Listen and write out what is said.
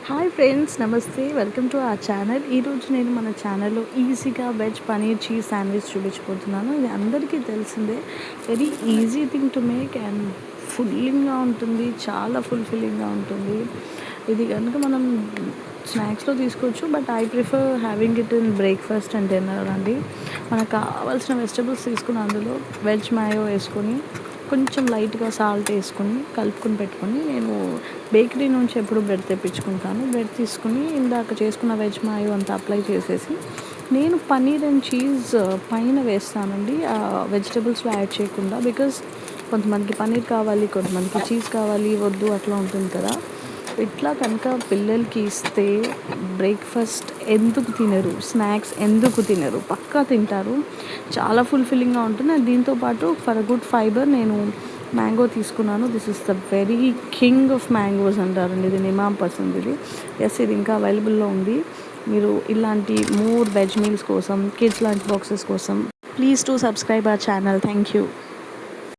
Hi friends, నమస్తే. Welcome to our channel. ఈరోజు నేను మన ఛానల్లో ఈజీగా వెజ్ పనీర్ చీజ్ శాండ్విచ్ చూపించబోతున్నాను. ఇది అందరికీ తెలిసిందే. Very easy thing to make and ఫుల్లింగ్గా ఉంటుంది, చాలా ఫుల్ఫిల్లింగ్గా ఉంటుంది. ఇది కనుక మనం స్నాక్స్లో తీసుకోవచ్చు, but I prefer having it in breakfast and dinner అండి. మనకు కావాల్సిన వెజిటబుల్స్ తీసుకుని అందులో వెజ్ మాయో వేసుకొని కొంచెం లైట్గా సాల్ట్ వేసుకొని కలుపుకొని పెట్టుకొని, నేను బేకరీ నుంచి ఎప్పుడు బ్రెడ్ తెప్పించుకుంటాను. బ్రెడ్ తీసుకుని ఇందాక చేసుకున్న వెజ్ మాయో అంతా అప్లై చేసేసి నేను పన్నీర్ అండ్ చీజ్ పైన వేస్తానండి, వెజిటబుల్స్లో యాడ్ చేయకుండా. బికాజ్ కొంతమందికి పన్నీర్ కావాలి, కొంతమందికి చీజ్ కావాలి, వద్దు అట్లా ఉంటుంది కదా. ఇట్లా కనుక పిల్లలకి ఇస్తే బ్రేక్ఫాస్ట్ ఎందుకు తినరు, స్నాక్స్ ఎందుకు తినరు, పక్కా తింటారు. చాలా ఫుల్ఫిల్లింగ్గా ఉంటుంది. అండ్ దీంతోపాటు ఫర్ అ గుడ్ ఫైబర్ నేను మ్యాంగో తీసుకున్నాను. This is the very king of mangoes అంటారండి. ఇది నిమాం పసంద్. ఇది ఇంకా అవైలబుల్లో ఉంది. మీరు ఇలాంటి మోర్ వెజ్ మీల్స్ కోసం, కిడ్స్ లంచ్ బాక్సెస్ కోసం please to subscribe our channel. Thank you.